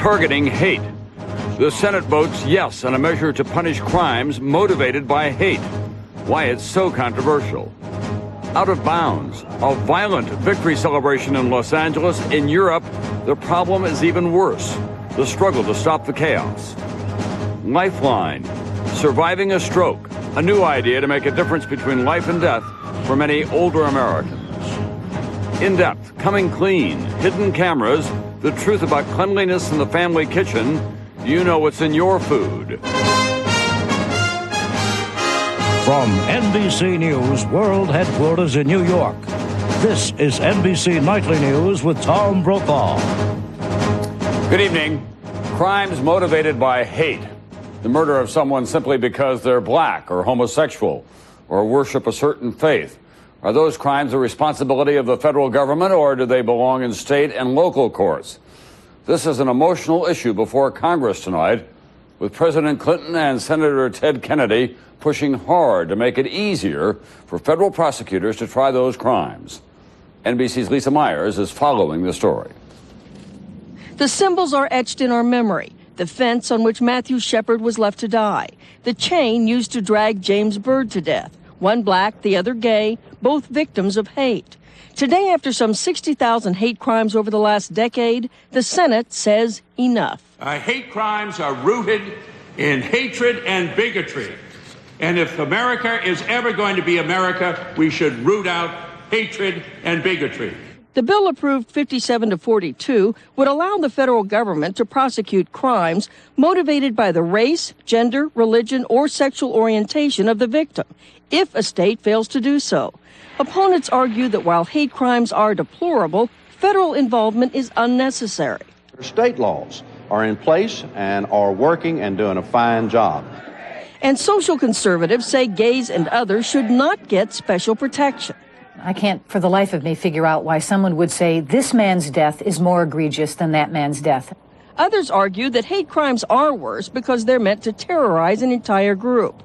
targeting hate. The Senate votes yes on a measure to punish crimes motivated by hate. Why it's so controversial. Out of bounds, a violent victory celebration in Los Angeles. In Europe, the problem is even worse. The struggle to stop the chaos. Lifeline, surviving a stroke, a new idea to make a difference between life and death for many older Americans. In depth, coming clean, hidden cameras, the truth about cleanliness in the family kitchen. You know what's in your food. From NBC News World Headquarters in New York, this is NBC Nightly News with Tom Brokaw. Good evening. Crimes motivated by hate. The murder of someone simply because they're black or homosexual or worship a certain faith. Are those crimes the responsibility of the federal government, or do they belong in state and local courts? This is an emotional issue before Congress tonight, with President Clinton and Senator Ted Kennedy pushing hard to make it easier for federal prosecutors to try those crimes. NBC's Lisa Myers is following the story. The symbols are etched in our memory. The fence on which Matthew Shepard was left to die. The chain used to drag James Byrd to death. One black, the other gay, both victims of hate. Today, after some 60,000 hate crimes over the last decade, the Senate says enough. Hate crimes are rooted in hatred and bigotry. And if America is ever going to be America, we should root out hatred and bigotry. The bill, approved 57-42, would allow the federal government to prosecute crimes motivated by the race, gender, religion, or sexual orientation of the victim, if a state fails to do so. Opponents argue that while hate crimes are deplorable, federal involvement is unnecessary. State laws are in place and are working and doing a fine job. And social conservatives say gays and others should not get special protection. I can't for the life of me figure out why someone would say this man's death is more egregious than that man's death. Others argue that hate crimes are worse because they're meant to terrorize an entire group.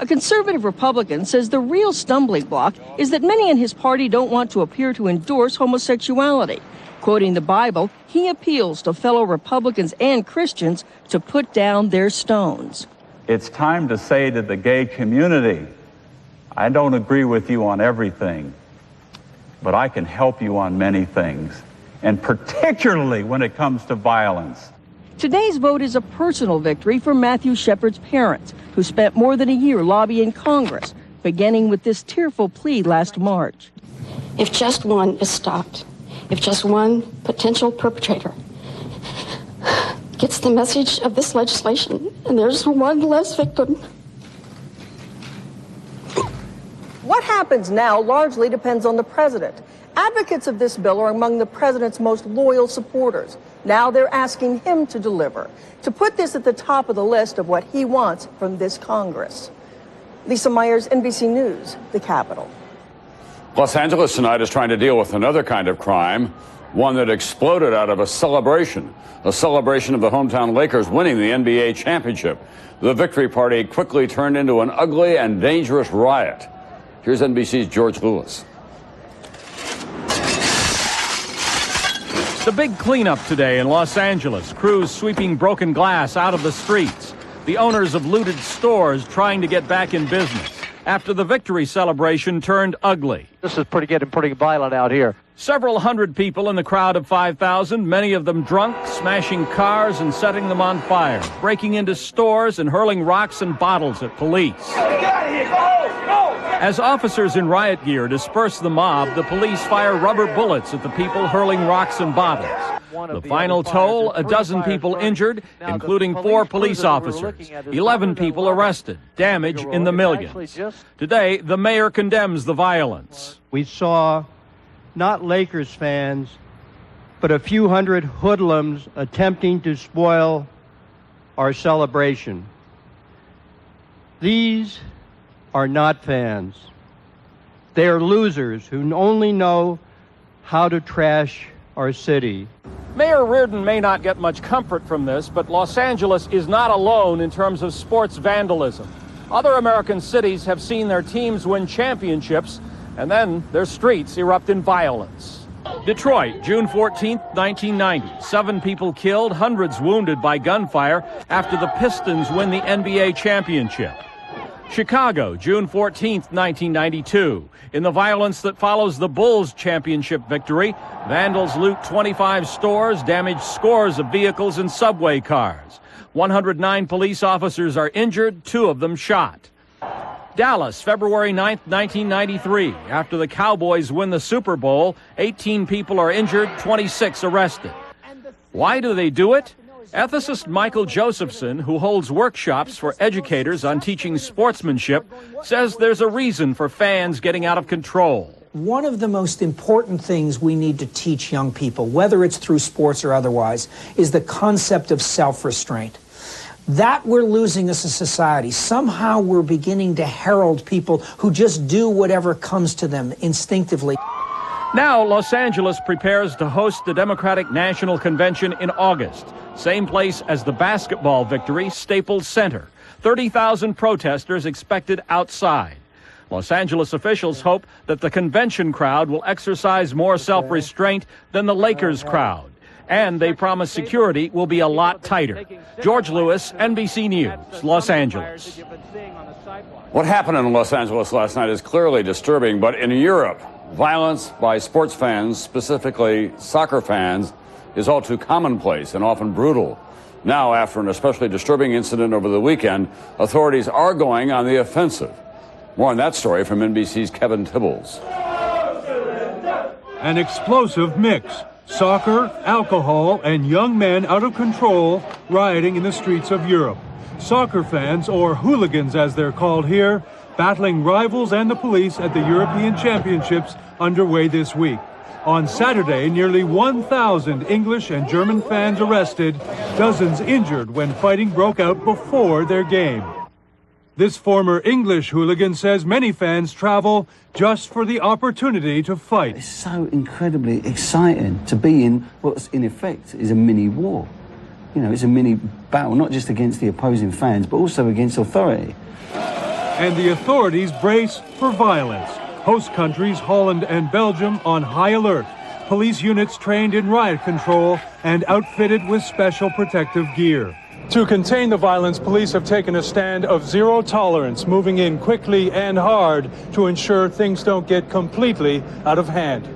A conservative Republican says the real stumbling block is that many in his party don't want to appear to endorse homosexuality. Quoting the Bible, he appeals to fellow Republicans and Christians to put down their stones. It's time to say to the gay community, I don't agree with you on everything, but I can help you on many things, and particularly when it comes to violence. Today's vote is a personal victory for Matthew Shepard's parents, who spent more than a year lobbying Congress, beginning with this tearful plea last March. If just one is stopped, if just one potential perpetrator gets the message of this legislation, and there's one less victim. What happens now largely depends on the president. Advocates of this bill are among the president's most loyal supporters. Now they're asking him to deliver, to put this at the top of the list of what he wants from this Congress. Lisa Myers, NBC News, the Capitol. Los Angeles tonight is trying to deal with another kind of crime, one that exploded out of a celebration of the hometown Lakers winning the NBA championship. The victory party quickly turned into an ugly and dangerous riot. Here's NBC's George Lewis. The big cleanup today in Los Angeles. Crews sweeping broken glass out of the streets. The owners of looted stores trying to get back in business after the victory celebration turned ugly. This is getting pretty violent out here. Several hundred people in the crowd of 5,000, many of them drunk, smashing cars and setting them on fire, breaking into stores and hurling rocks and bottles at police. Get out of here! Go! As officers in riot gear disperse the mob, the police fire rubber bullets at the people hurling rocks and bottles. The final toll, a dozen people injured, including 4 police officers, 11 people arrested, damage in the millions. Today, the mayor condemns the violence. We saw not Lakers fans, but a few hundred hoodlums attempting to spoil our celebration. These are not fans. They are losers who only know how to trash our city. Mayor Reardon may not get much comfort from this, but Los Angeles is not alone in terms of sports vandalism. Other American cities have seen their teams win championships, and then their streets erupt in violence. Detroit, June 14, 1990. 7 people killed, hundreds wounded by gunfire after the Pistons win the NBA championship. Chicago, June 14, 1992. In the violence that follows the Bulls' championship victory, vandals loot 25 stores, damage scores of vehicles and subway cars. 109 police officers are injured, 2 of them shot. Dallas, February 9, 1993. After the Cowboys win the Super Bowl, 18 people are injured, 26 arrested. Why do they do it? Ethicist Michael Josephson, who holds workshops for educators on teaching sportsmanship, says there's a reason for fans getting out of control. One of the most important things we need to teach young people, whether it's through sports or otherwise, is the concept of self-restraint. That we're losing as a society. Somehow we're beginning to herald people who just do whatever comes to them instinctively. Now, Los Angeles prepares to host the Democratic National Convention in August. Same place as the basketball victory, Staples Center. 30,000 protesters expected outside. Los Angeles officials hope that the convention crowd will exercise more self-restraint than the Lakers crowd. And they promise security will be a lot tighter. George Lewis, NBC News, Los Angeles. What happened in Los Angeles last night is clearly disturbing, but in Europe, violence by sports fans, specifically soccer fans, is all too commonplace and often brutal. Now, after an especially disturbing incident over the weekend, authorities are going on the offensive. More on that story from NBC's Kevin Tibbles. An explosive mix. Soccer, alcohol, and young men out of control rioting in the streets of Europe. Soccer fans, or hooligans as they're called here, battling rivals and the police at the European Championships underway this week. On Saturday, nearly 1,000 English and German fans arrested, dozens injured when fighting broke out before their game. This former English hooligan says many fans travel just for the opportunity to fight. It's so incredibly exciting to be in what's in effect is a mini war. You know, it's a mini battle, not just against the opposing fans, but also against authority. And the authorities brace for violence. Host countries Holland and Belgium on high alert. Police units trained in riot control and outfitted with special protective gear. To contain the violence, police have taken a stand of zero tolerance, moving in quickly and hard to ensure things don't get completely out of hand.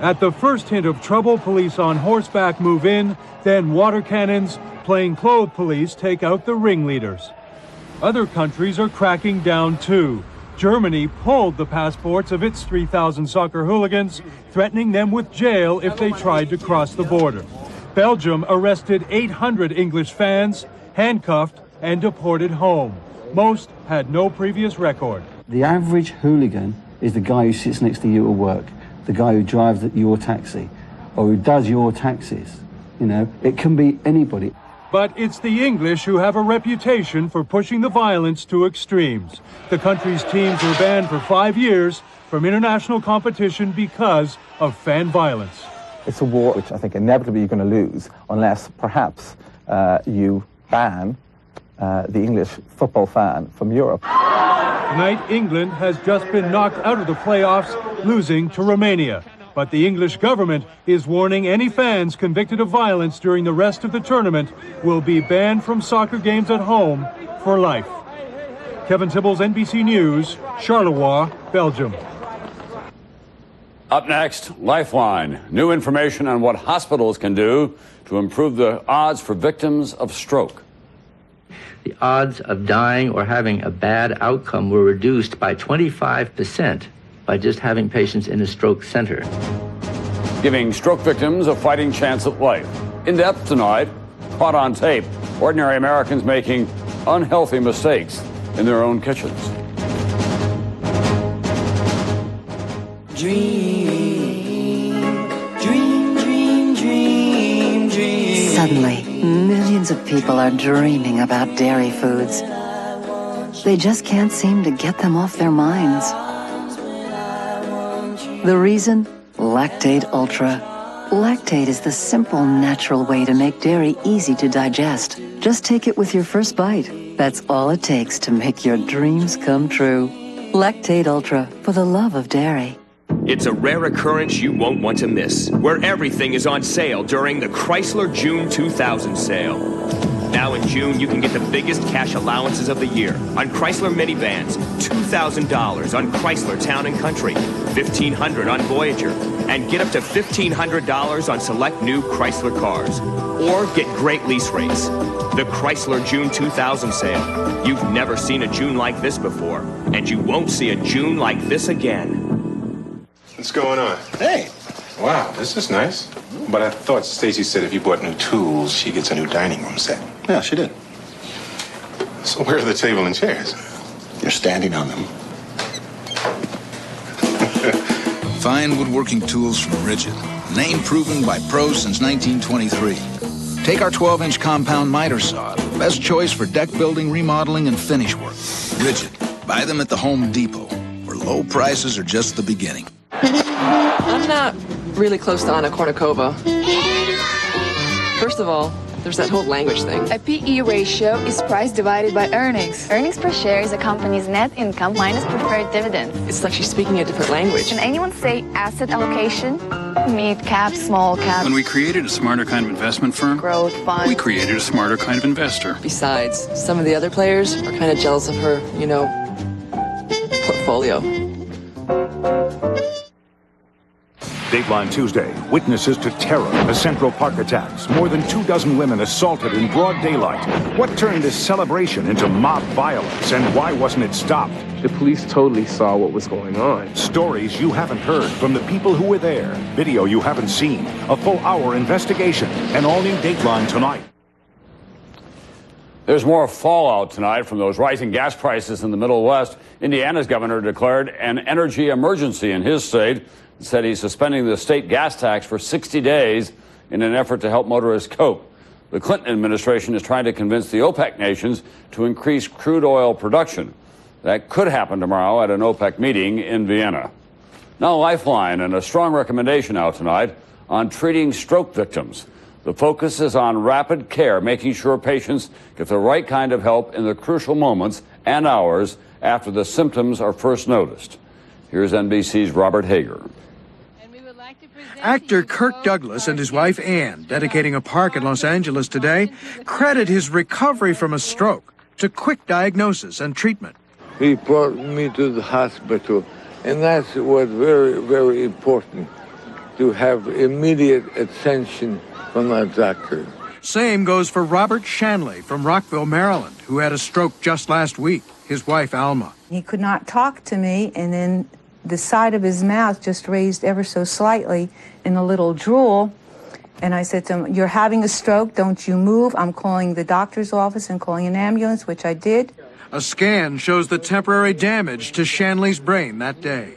At the first hint of trouble, police on horseback move in, then water cannons, plainclothes police take out the ringleaders. Other countries are cracking down too. Germany pulled the passports of its 3,000 soccer hooligans, threatening them with jail if they tried to cross the border. Belgium arrested 800 English fans, handcuffed and deported home. Most had no previous record. The average hooligan is the guy who sits next to you at work, the guy who drives your taxi, or who does your taxes. You know, it can be anybody. But it's the English who have a reputation for pushing the violence to extremes. The country's teams were banned for 5 years from international competition because of fan violence. It's a war which I think inevitably you're going to lose unless perhaps you ban the English football fan from Europe. Tonight, England has just been knocked out of the playoffs, losing to Romania. But the English government is warning any fans convicted of violence during the rest of the tournament will be banned from soccer games at home for life. Kevin Tibbles, NBC News, Charleroi, Belgium. Up next, Lifeline. New information on what hospitals can do to improve the odds for victims of stroke. The odds of dying or having a bad outcome were reduced by 25% by just having patients in a stroke center. Giving stroke victims a fighting chance at life. In depth tonight, caught on tape, ordinary Americans making unhealthy mistakes in their own kitchens. Suddenly, millions of people are dreaming about dairy foods. They just can't seem to get them off their minds. The reason? Lactate Ultra. Lactate is the simple, natural way to make dairy easy to digest. Just take it with your first bite. That's all it takes to make your dreams come true. Lactate Ultra, for the love of dairy. It's a rare occurrence you won't want to miss, where everything is on sale during the Chrysler June 2000 sale. Now in June, you can get the biggest cash allowances of the year on Chrysler minivans, $2,000 on Chrysler Town & Country, $1,500 on Voyager, and get up to $1,500 on select new Chrysler cars. Or get great lease rates. The Chrysler June 2000 sale. You've never seen a June like this before, and you won't see a June like this again. What's going on? Hey. Wow, this is nice. But I thought Stacy said if you bought new tools, she gets a new dining room set. Yeah, she did. So where are the table and chairs? You're standing on them. Fine woodworking tools from Rigid. Name proven by pros since 1923. Take our 12-inch compound miter saw, the best choice for deck building, remodeling, and finish work. Rigid. Buy them at the Home Depot, where low prices are just the beginning. I'm not really close to Anna Kournikova. First of all, there's that whole language thing. A PE ratio is price divided by earnings. Earnings per share is a company's net income minus preferred dividends. It's like she's speaking a different language. Can anyone say asset allocation? Mid cap, small cap. When we created a smarter kind of investment firm, growth fund, we created a smarter kind of investor. Besides, some of the other players are kind of jealous of her, portfolio. Dateline Tuesday, witnesses to terror, the Central Park attacks, more than 24 women assaulted in broad daylight. What turned this celebration into mob violence, and why wasn't it stopped? The police totally saw what was going on. Stories you haven't heard from the people who were there, video you haven't seen, a full-hour investigation, an all-new Dateline tonight. There's more fallout tonight from those rising gas prices in the Middle West. Indiana's governor declared an energy emergency in his state. Said he's suspending the state gas tax for 60 days in an effort to help motorists cope. The Clinton administration is trying to convince the OPEC nations to increase crude oil production. That could happen tomorrow at an OPEC meeting in Vienna. Now, Lifeline and a strong recommendation out tonight on treating stroke victims. The focus is on rapid care, making sure patients get the right kind of help in the crucial moments and hours after the symptoms are first noticed. Here's NBC's Robert Hager. Actor Kirk Douglas and his wife Ann, dedicating a park in Los Angeles today, credit his recovery from a stroke to quick diagnosis and treatment. He brought me to the hospital, and that's what's very, very important, to have immediate attention from a doctor. Same goes for Robert Shanley from Rockville, Maryland, who had a stroke just last week. His wife, Alma. He could not talk to me, and then the side of his mouth just raised ever so slightly in a little drool. And I said to him, "You're having a stroke, don't you move. I'm calling the doctor's office and calling an ambulance," which I did. A scan shows the temporary damage to Shanley's brain that day.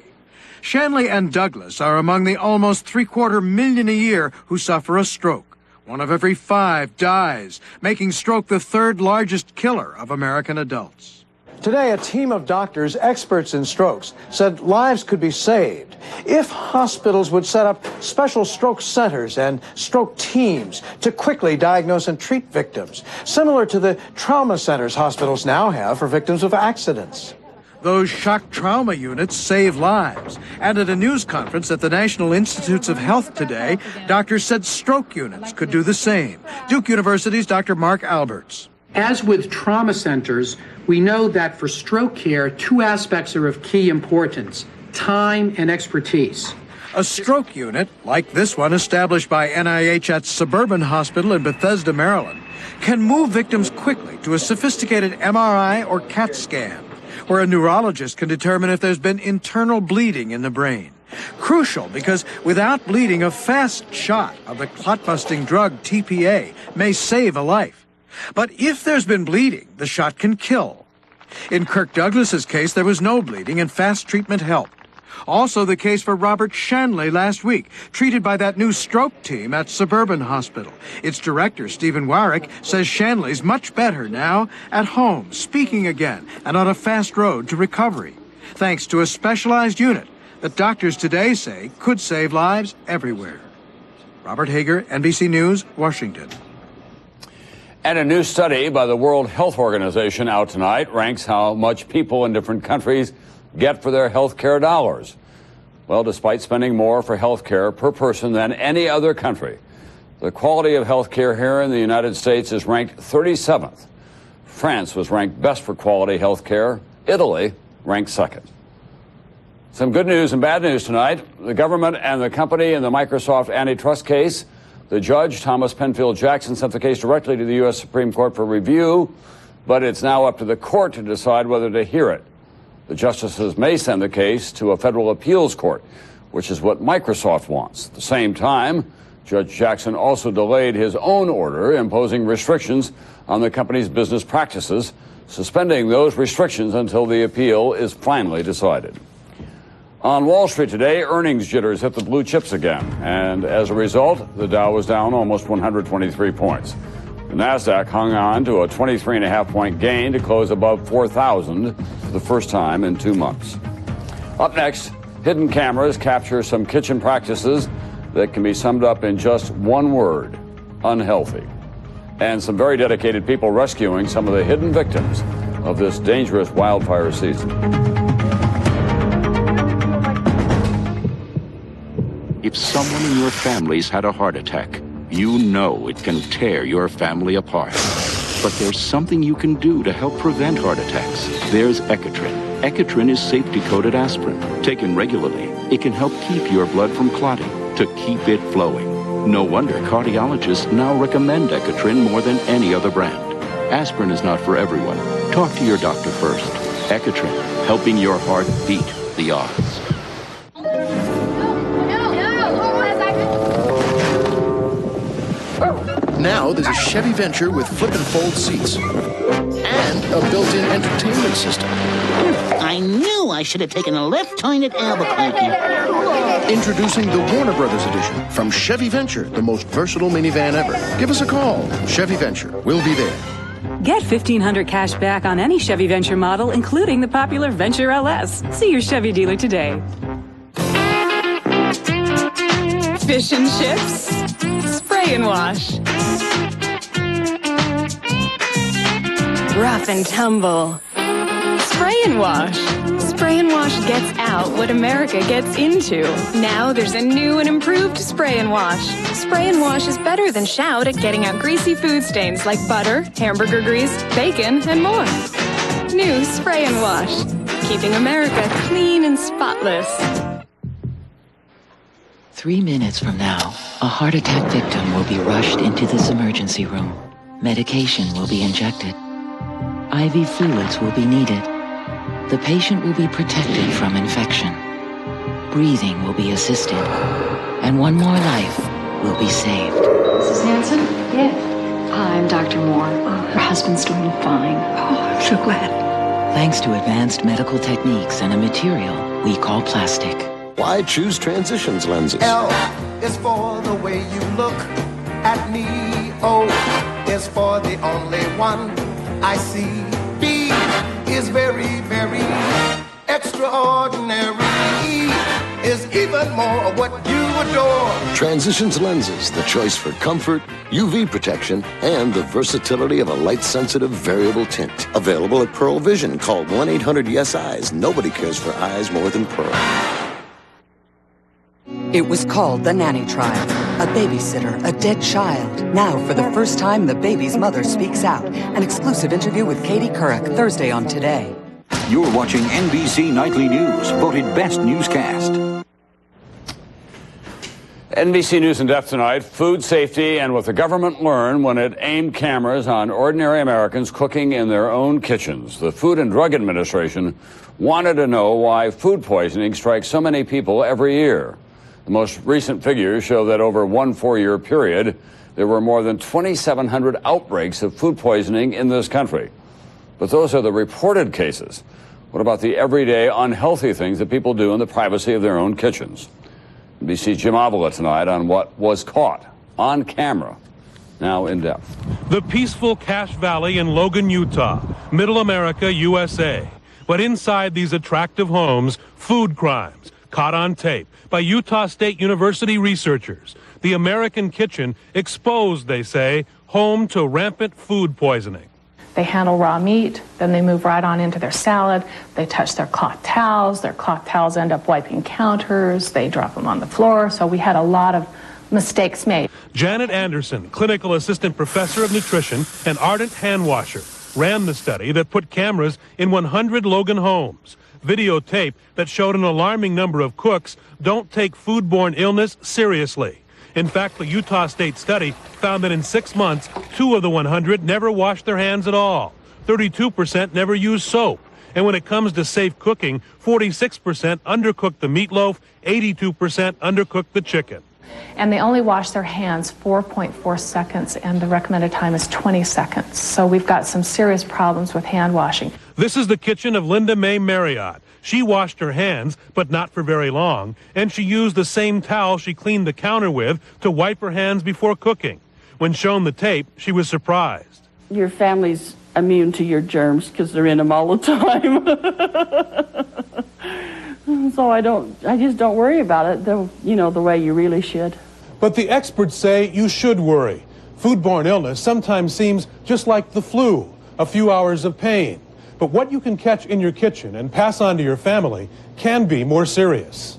Shanley and Douglas are among the almost 750,000 a year who suffer a stroke. 1 of every 5 dies, making stroke the 3rd largest killer of American adults. Today, a team of doctors, experts in strokes, said lives could be saved if hospitals would set up special stroke centers and stroke teams to quickly diagnose and treat victims, similar to the trauma centers hospitals now have for victims of accidents. Those shock trauma units save lives. And at a news conference at the National Institutes of Health today, doctors said stroke units could do the same. Duke University's Dr. Mark Alberts. As with trauma centers, we know that for stroke care, 2 aspects are of key importance: time and expertise. A stroke unit, like this one established by NIH at Suburban Hospital in Bethesda, Maryland, can move victims quickly to a sophisticated MRI or CAT scan, where a neurologist can determine if there's been internal bleeding in the brain. Crucial because without bleeding, a fast shot of the clot-busting drug TPA may save a life. But if there's been bleeding, the shot can kill. In Kirk Douglas's case, there was no bleeding and fast treatment helped. Also the case for Robert Shanley last week, treated by that new stroke team at Suburban Hospital. Its director, Stephen Warwick, says Shanley's much better now, at home, speaking again, and on a fast road to recovery, thanks to a specialized unit that doctors today say could save lives everywhere. Robert Hager, NBC News, Washington. And a new study by the World Health Organization out tonight ranks how much people in different countries get for their health care dollars. Well, despite spending more for health care per person than any other country, the quality of health care here in the United States is ranked 37th. France was ranked best for quality health care. Italy ranked second. Some good news and bad news tonight. The government and the company in the Microsoft antitrust case. The judge, Thomas Penfield Jackson, sent the case directly to the U.S. Supreme Court for review, but it's now up to the court to decide whether to hear it. The justices may send the case to a federal appeals court, which is what Microsoft wants. At the same time, Judge Jackson also delayed his own order imposing restrictions on the company's business practices, suspending those restrictions until the appeal is finally decided. On Wall Street today, earnings jitters hit the blue chips again, and as a result, the Dow was down almost 123 points. The Nasdaq hung on to a 23.5-point gain to close above 4,000 for the first time in 2 months. Up next, hidden cameras capture some kitchen practices that can be summed up in just one word: unhealthy. And some very dedicated people rescuing some of the hidden victims of this dangerous wildfire season. If someone in your family's had a heart attack, you know it can tear your family apart. But there's something you can do to help prevent heart attacks. There's Ecotrin. Ecotrin is safety-coated aspirin. Taken regularly, it can help keep your blood from clotting, to keep it flowing. No wonder cardiologists now recommend Ecotrin more than any other brand. Aspirin is not for everyone. Talk to your doctor first. Ecotrin, helping your heart beat the odds. Now there's a Chevy Venture with flip and fold seats and a built-in entertainment system. I knew I should have taken a left turn at Albuquerque. Introducing the Warner Brothers edition from Chevy Venture, the most versatile minivan ever. Give us a call. Chevy Venture. We'll be there. Get $1,500 cash back on any Chevy Venture model, including the popular Venture LS. See your Chevy dealer today. Fish and chips. Spray and wash. Rough and tumble. Spray and wash. Spray and wash gets out what America gets into. Now there's a new and improved Spray and Wash. Spray and Wash is better than Shout at getting out greasy food stains like butter, hamburger grease, bacon, and more. New Spray and Wash. Keeping America clean and spotless. 3 minutes from now, a heart attack victim will be rushed into this emergency room. Medication will be injected. IV fluids will be needed. The patient will be protected from infection. Breathing will be assisted. And one more life will be saved. Mrs. Hanson? Yes. I'm Dr. Moore. Her husband's doing fine. Oh, I'm so glad. Thanks to advanced medical techniques and a material we call plastic. Why choose Transitions lenses? L is for the way you look at me. O is for the only one I see. B is very, very extraordinary. E is even more what you adore. Transitions lenses, the choice for comfort, UV protection, and the versatility of a light-sensitive variable tint. Available at Pearl Vision. Call 1-800-YES-EYES. Nobody cares for eyes more than Pearl. It was called The Nanny Trial. A babysitter, a dead child. Now, for the first time, the baby's mother speaks out. An exclusive interview with Katie Couric, Thursday on Today. You're watching NBC Nightly News, voted best newscast. NBC News in depth tonight, food safety and what the government learned when it aimed cameras on ordinary Americans cooking in their own kitchens. The Food and Drug Administration wanted to know why food poisoning strikes so many people every year. The most recent figures show that over one 4-year period, there were more than 2,700 outbreaks of food poisoning in this country. But those are the reported cases. What about the everyday unhealthy things that people do in the privacy of their own kitchens? NBC's Jim Avila tonight on what was caught on camera. Now in depth. The peaceful Cache Valley in Logan, Utah, Middle America, USA. But inside these attractive homes, food crimes caught on tape by Utah State University researchers. The American kitchen exposed, they say, home to rampant food poisoning. They handle raw meat, then they move right on into their salad. They touch their cloth towels. Their cloth towels end up wiping counters. They drop them on the floor. So we had a lot of mistakes made. Janet Anderson, clinical assistant professor of nutrition and ardent hand washer, ran the study that put cameras in 100 Logan homes. Videotape that showed an alarming number of cooks don't take foodborne illness seriously. In fact, the Utah State study found that in 6 months, 2 of the 100 never washed their hands at all. 32% never used soap. And when it comes to safe cooking, 46% undercooked the meatloaf, 82% undercooked the chicken. And they only wash their hands 4.4 seconds, and the recommended time is 20 seconds. So we've got some serious problems with hand washing. This is the kitchen of Linda Mae Marriott. She washed her hands, but not for very long, and she used the same towel she cleaned the counter with to wipe her hands before cooking. When shown the tape, she was surprised. Your family's immune to your germs because they're in them all the time. So I just don't worry about it, the way you really should. But the experts say you should worry. Foodborne illness sometimes seems just like the flu, a few hours of pain. But what you can catch in your kitchen and pass on to your family can be more serious.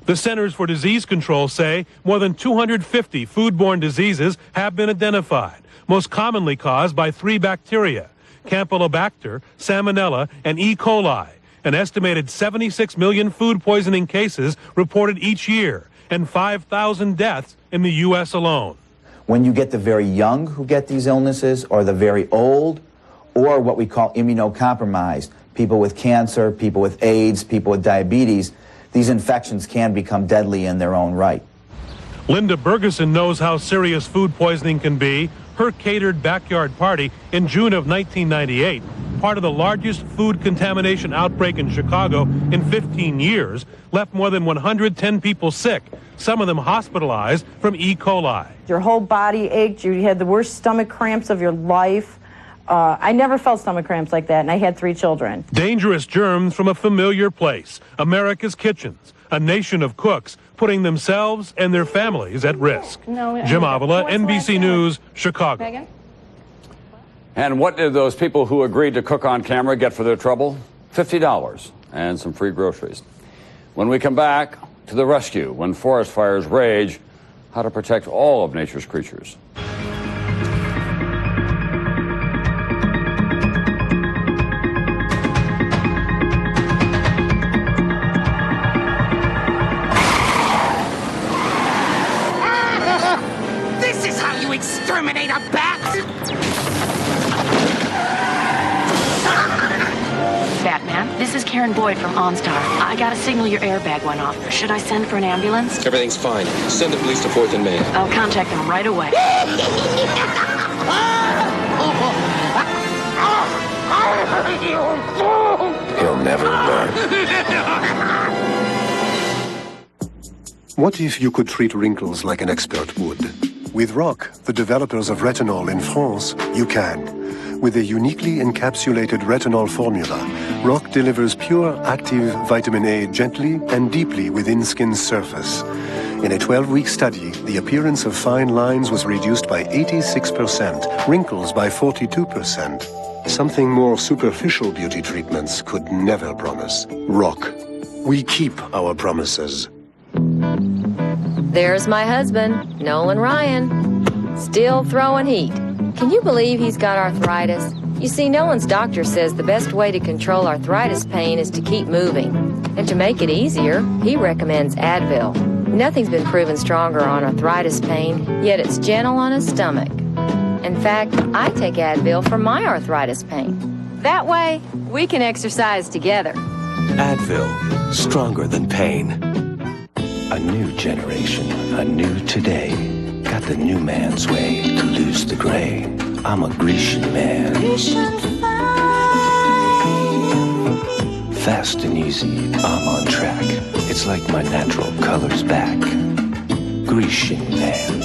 The Centers for Disease Control say more than 250 foodborne diseases have been identified, most commonly caused by 3 bacteria, Campylobacter, Salmonella, and E. coli. An estimated 76 million food poisoning cases reported each year, and 5,000 deaths in the U.S. alone. When you get the very young who get these illnesses, or the very old, or what we call immunocompromised, people with cancer, people with AIDS, people with diabetes, these infections can become deadly in their own right. Linda Bergeson knows how serious food poisoning can be. Her catered backyard party in June of 1998, part of the largest food contamination outbreak in Chicago in 15 years, left more than 110 people sick, some of them hospitalized from E. coli. Your whole body ached, you had the worst stomach cramps of your life. I never felt stomach cramps like that, and I had 3 children. Dangerous germs from a familiar place, America's kitchens, a nation of cooks putting themselves and their families at risk. Jim Avila, NBC News, Chicago. And what did those people who agreed to cook on camera get for their trouble? $50 and some free groceries. When we come back, to the rescue when forest fires rage, how to protect all of nature's creatures. This is how you exterminate a bat! Batman, this is Karen Boyd from OnStar. I got a signal your airbag went off. Should I send for an ambulance? Everything's fine. Send the police to 4th and Main. I'll contact them right away. He'll never learn. What if you could treat wrinkles like an expert would? With ROC, the developers of retinol in France, you can. With a uniquely encapsulated retinol formula, ROC delivers pure, active vitamin A gently and deeply within skin's surface. In a 12-week study, the appearance of fine lines was reduced by 86%, wrinkles by 42%. Something more superficial beauty treatments could never promise. ROC. We keep our promises. There's my husband, Nolan Ryan, still throwing heat. Can you believe he's got arthritis? You see, Nolan's doctor says the best way to control arthritis pain is to keep moving. And to make it easier, he recommends Advil. Nothing's been proven stronger on arthritis pain, yet it's gentle on his stomach. In fact, I take Advil for my arthritis pain. That way, we can exercise together. Advil, stronger than pain. A new generation, a new today. Got the new man's way to lose the gray. I'm a Grecian man. Fast and easy, I'm on track. It's like my natural color's back. Grecian man.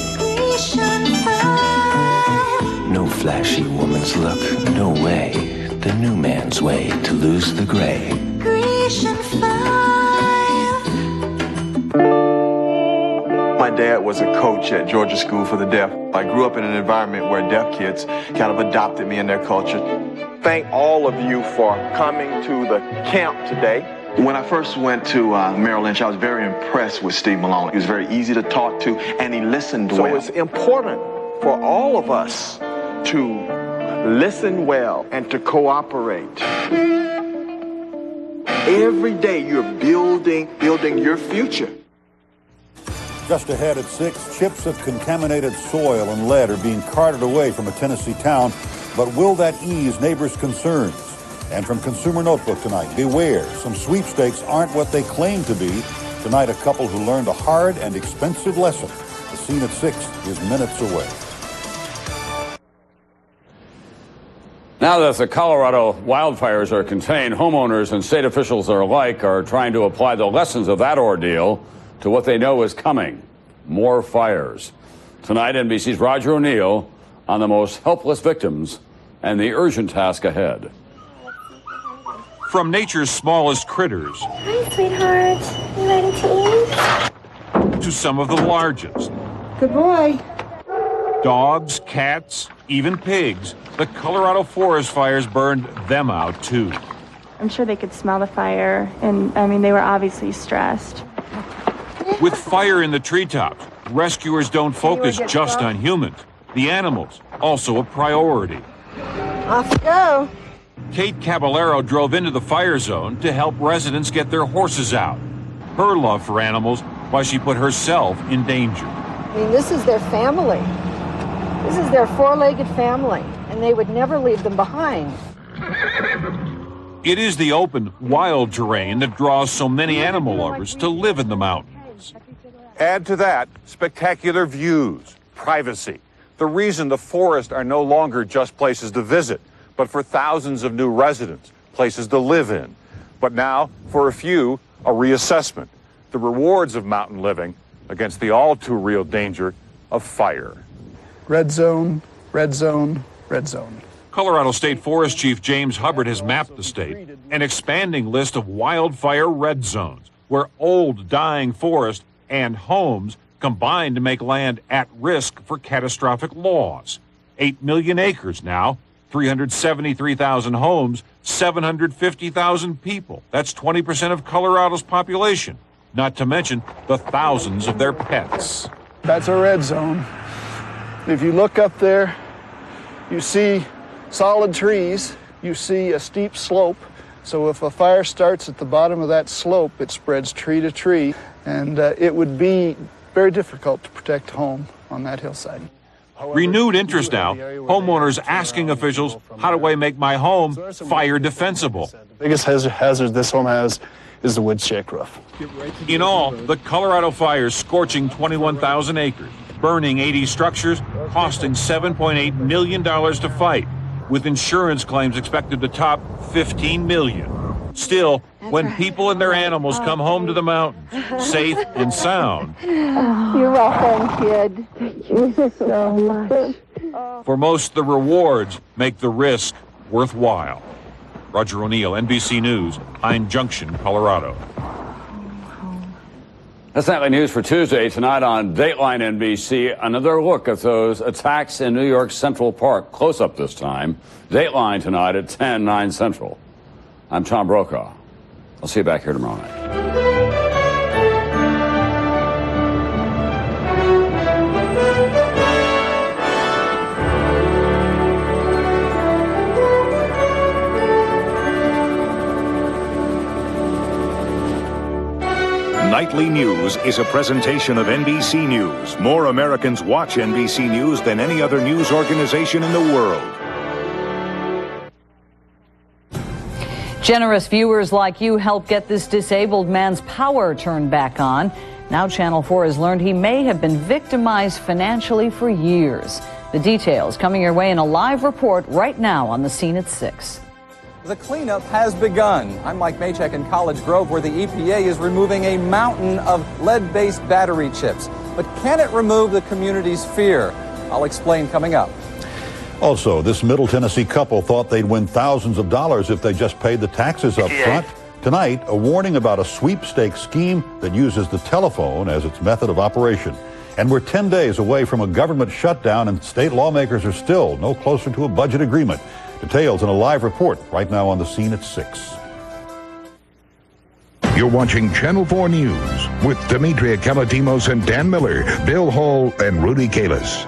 No flashy woman's look, no way. The new man's way to lose the gray. Grecian 5. My dad was a coach at Georgia School for the Deaf. I grew up in an environment where deaf kids kind of adopted me in their culture. Thank all of you for coming to the camp today. When I first went to Merrill Lynch, I was very impressed with Steve Malone. He was very easy to talk to, and he listened well. So it's important for all of us to listen well and to cooperate. Every day you're building your future. Just ahead at 6, chips of contaminated soil and lead are being carted away from a Tennessee town. But will that ease neighbors' concerns? And from Consumer Notebook tonight, beware, some sweepstakes aren't what they claim to be. Tonight, a couple who learned a hard and expensive lesson. The scene at 6 is minutes away. Now that the Colorado wildfires are contained, homeowners and state officials alike are trying to apply the lessons of that ordeal to what they know is coming: more fires. Tonight, NBC's Roger O'Neill on the most helpless victims and the urgent task ahead. From nature's smallest critters Hi, sweetheart. You ready to eat? to some of the largest. Good boy. Dogs, cats, even pigs. The Colorado forest fires burned them out, too. I'm sure they could smell the fire, and I mean, they were obviously stressed. With fire in the treetops, rescuers don't focus just on humans. The animals, also a priority. Off you go. Kate Caballero drove into the fire zone to help residents get their horses out. Her love for animals, why she put herself in danger. I mean, this is their family. This is their four-legged family, and they would never leave them behind. It is the open, wild terrain that draws so many animal lovers to live in the mountains. Add to that spectacular views, privacy. The reason the forests are no longer just places to visit, but for thousands of new residents, places to live in. But now, for a few, a reassessment. The rewards of mountain living against the all-too-real danger of fire. Red zone, red zone, red zone. Colorado State Forest Chief James Hubbard has mapped the state, an expanding list of wildfire red zones, where old, dying forest and homes combine to make land at risk for catastrophic loss. 8 million acres now, 373,000 homes, 750,000 people. That's 20% of Colorado's population, not to mention the thousands of their pets. That's a red zone. If you look up there, you see solid trees, you see a steep slope. So if a fire starts at the bottom of that slope, it spreads tree to tree, and it would be very difficult to protect home on that hillside. Renewed interest now, homeowners asking officials, how do I make my home fire defensible? The biggest hazard this home has is the wood shake roof. In all, the Colorado fires scorching 21,000 acres, burning 80 structures, costing $7.8 million to fight, with insurance claims expected to top $15 million. Still, when people and their animals come home to the mountains, safe and sound. You're welcome, kid. Thank you so much. For most, the rewards make the risk worthwhile. Roger O'Neill, NBC News, Pine Junction, Colorado. That's Nightly News for Tuesday. Tonight on Dateline NBC, another look at those attacks in New York's Central Park. Close up this time. Dateline tonight at 10, 9 Central. I'm Tom Brokaw. I'll see you back here tomorrow night. Nightly News is a presentation of NBC News. More Americans watch NBC News than any other news organization in the world. Generous viewers like you helped get this disabled man's power turned back on. Now Channel 4 has learned he may have been victimized financially for years. The details coming your way in a live report right now on the scene at 6. The cleanup has begun. I'm Mike Maychek in College Grove, where the EPA is removing a mountain of lead-based battery chips. But can it remove the community's fear? I'll explain coming up. Also, this Middle Tennessee couple thought they'd win thousands of dollars if they just paid the taxes up front. Tonight, a warning about a sweepstakes scheme that uses the telephone as its method of operation. And we're 10 days away from a government shutdown, and state lawmakers are still no closer to a budget agreement. Details in a live report right now on the scene at 6. You're watching Channel 4 News with Demetria Kalatimos and Dan Miller, Bill Hall, and Rudy Kalis.